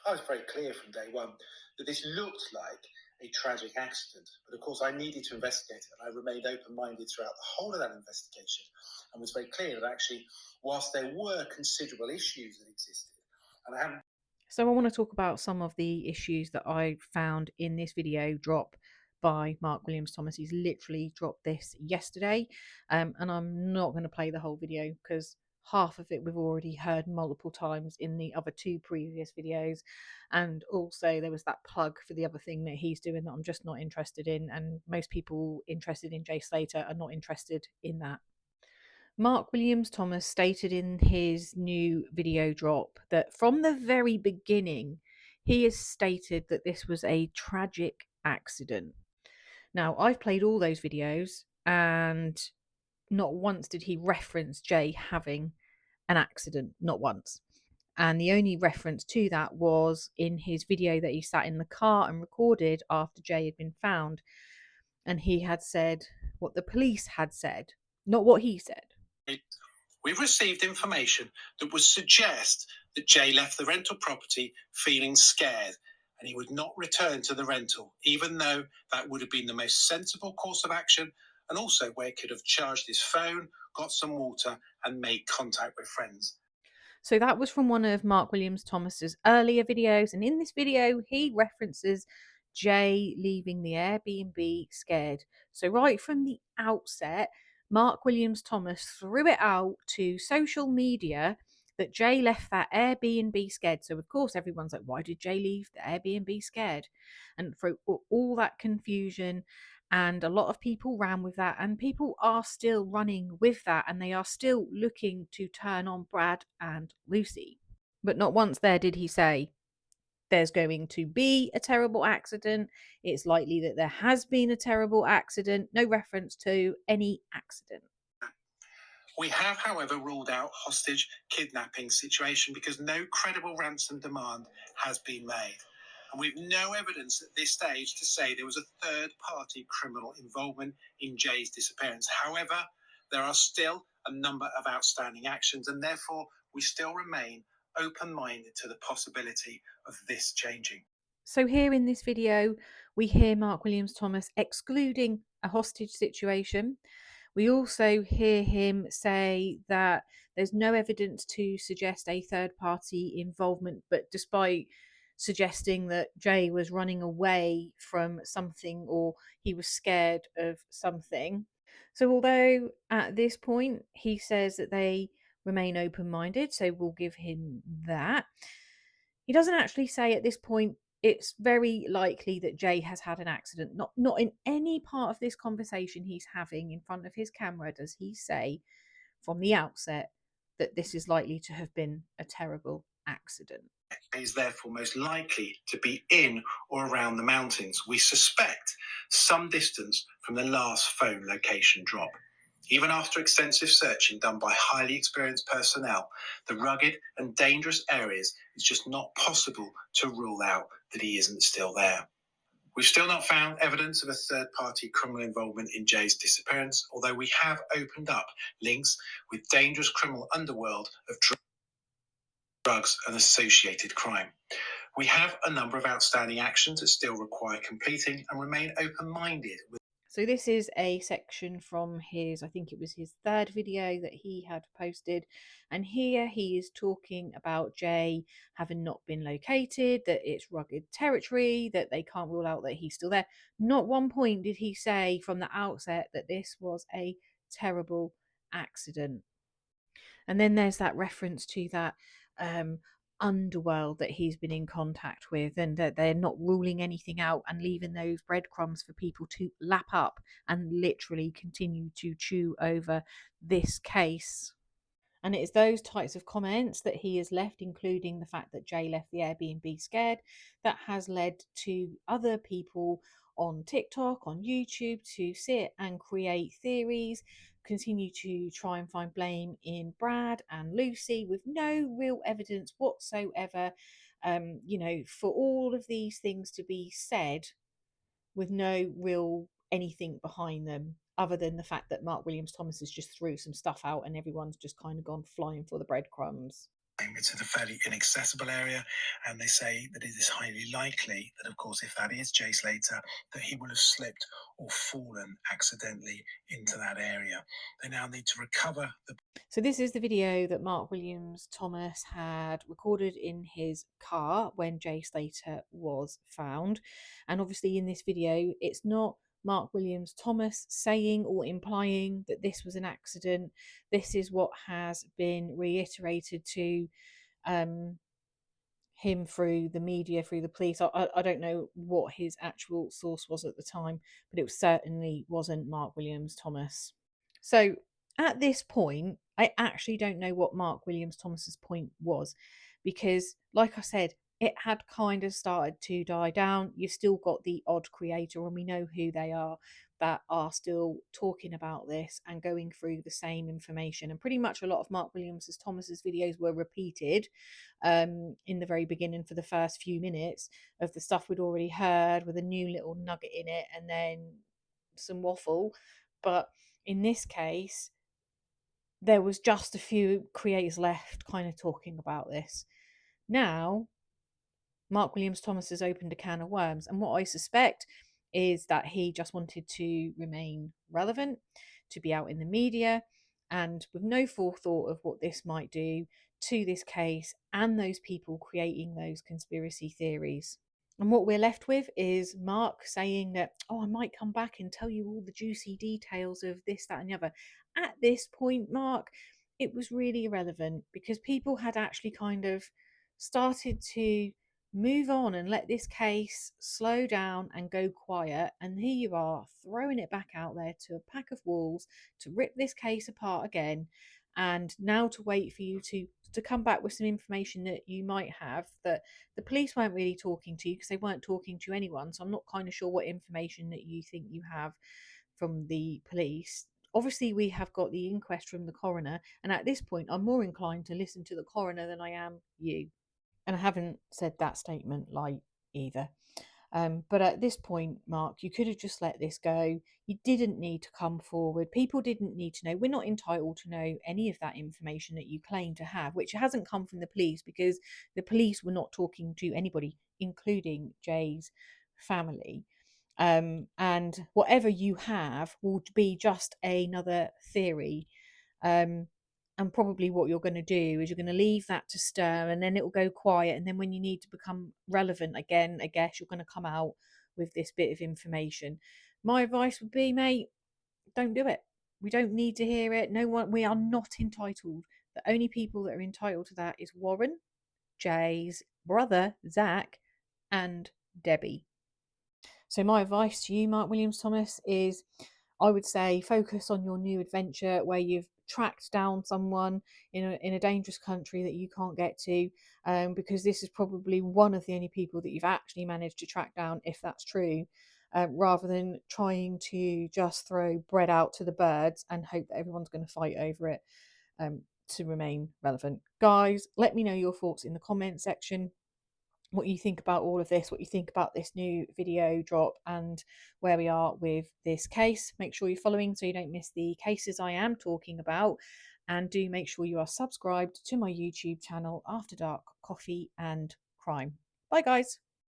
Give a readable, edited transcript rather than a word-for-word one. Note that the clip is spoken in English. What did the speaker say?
I was very clear from day one that this looked like a tragic accident. But of course, I needed to investigate it, and I remained open-minded throughout the whole of that investigation, and was very clear that actually, whilst there were considerable issues that existed, and I haven't. So I want to talk about some of the issues that I found in this video drop by Mark Williams Thomas. He's literally dropped this yesterday, and I'm not going to play the whole video because half of it we've already heard multiple times in the other two previous videos, and also there was that plug for the other thing that he's doing that I'm just not interested in, and most people interested in Jay Slater are not interested in that. Mark Williams Thomas stated in his new video drop that from the very beginning, he has stated that this was a tragic accident. Now, I've played all those videos, and not once did he reference Jay having an accident, not once. And the only reference to that was in his video that he sat in the car and recorded after Jay had been found. And he had said what the police had said, not what he said. We've received information that would suggest that Jay left the rental property feeling scared and he would not return to the rental, even though that would have been the most sensible course of action, and also where he could have charged his phone, got some water, and made contact with friends. So that was from one of Mark Williams Thomas's earlier videos, and in this video he references Jay leaving the Airbnb scared. So right from the outset, Mark Williams Thomas threw it out to social media that Jay left that Airbnb scared. So of course everyone's like, why did Jay leave the Airbnb scared? And for all that confusion, and a lot of people ran with that, and people are still running with that, and they are still looking to turn on Brad and Lucy. But not once there did he say there's going to be a terrible accident. It's likely that there has been a terrible accident. No reference to any accident. We have, however, ruled out hostage kidnapping situation because no credible ransom demand has been made. And we've no evidence at this stage to say there was a third party criminal involvement in Jay's disappearance. However, there are still a number of outstanding actions, and therefore we still remain open minded to the possibility of this changing. So here in this video, we hear Mark Williams Thomas excluding a hostage situation. We also hear him say that there's no evidence to suggest a third party involvement, but despite suggesting that Jay was running away from something or he was scared of something. So, although at this point he says that they remain open minded, so we'll give him that. He doesn't actually say at this point it's very likely that Jay has had an accident. Not in any part of this conversation he's having in front of his camera does he say from the outset that this is likely to have been a terrible accident. Is therefore most likely to be in or around the mountains. We suspect some distance from the last phone location drop. Even after extensive searching done by highly experienced personnel, the rugged and dangerous areas, it's just not possible to rule out that he isn't still there. We've still not found evidence of a third-party criminal involvement in Jay's disappearance, although we have opened up links with dangerous criminal underworld of drugs and associated crime. We have a number of outstanding actions that still require completing and remain open-minded. So this is a section from his, I think it was his third video that he had posted. And here he is talking about Jay having not been located, that it's rugged territory, that they can't rule out that he's still there. Not one point did he say from the outset that this was a terrible accident. And then there's that reference to that underworld that he's been in contact with, and that they're not ruling anything out and leaving those breadcrumbs for people to lap up and literally continue to chew over this case. And it's those types of comments that he has left, including the fact that Jay left the Airbnb scared, that has led to other people on TikTok, on YouTube, to sit and create theories, continue to try and find blame in Brad and Lucy with no real evidence whatsoever. For all of these things to be said with no real anything behind them other than the fact that Mark Williams Thomas has just threw some stuff out and everyone's just kind of gone flying for the breadcrumbs. It's in a fairly inaccessible area, and they say that it is highly likely that, of course, if that is Jay Slater, that he will have slipped or fallen accidentally into that area. They now need to recover the. So this is the video that Mark Williams Thomas had recorded in his car when Jay Slater was found. And obviously in this video, it's not Mark Williams Thomas saying or implying that this was an accident. This is what has been reiterated to him through the media, through the police. I don't know what his actual source was at the time, but it certainly wasn't Mark Williams Thomas. So at this point, I actually don't know what Mark Williams Thomas's point was, because, like I said, it had kind of started to die down. You've still got the odd creator, and we know who they are, that are still talking about this and going through the same information. And pretty much a lot of Mark Williams Thomas's videos were repeated in the very beginning for the first few minutes of the stuff we'd already heard, with a new little nugget in it and then some waffle. But in this case, there was just a few creators left kind of talking about this. Now, Mark Williams Thomas has opened a can of worms, and what I suspect is that he just wanted to remain relevant, to be out in the media, and with no forethought of what this might do to this case and those people creating those conspiracy theories. And what we're left with is Mark saying that, oh, I might come back and tell you all the juicy details of this, that, and the other. At this point, Mark, it was really irrelevant, because people had actually kind of started to move on and let this case slow down and go quiet. And here you are throwing it back out there to a pack of wolves to rip this case apart again. And now to wait for you to come back with some information that you might have that the police weren't really talking to you, because they weren't talking to anyone. So I'm not kind of sure what information that you think you have from the police. Obviously, we have got the inquest from the coroner, and at this point, I'm more inclined to listen to the coroner than I am you. And I haven't said that statement light either. But at this point, Mark, you could have just let this go. You didn't need to come forward. People didn't need to know. We're not entitled to know any of that information that you claim to have, which hasn't come from the police, because the police were not talking to anybody, including Jay's family. And whatever you have will be just another theory. And probably what you're going to do is you're going to leave that to stir, and then it will go quiet. And then when you need to become relevant again, I guess you're going to come out with this bit of information. My advice would be, mate, don't do it. We don't need to hear it. No one, we are not entitled. The only people that are entitled to that is Warren, Jay's brother, Zach, and Debbie. So my advice to you, Mark Williams Thomas, is I would say focus on your new adventure where you've tracked down someone in a dangerous country that you can't get to, because this is probably one of the only people that you've actually managed to track down, if that's true, rather than trying to just throw bread out to the birds and hope that everyone's going to fight over it to remain relevant. Guys, let me know your thoughts in the comment section, what you think about all of this, what you think about this new video drop, and where we are with this case. Make sure you're following so you don't miss the cases I am talking about, and do make sure you are subscribed to my YouTube channel, After Dark Coffee and Crime. Bye guys.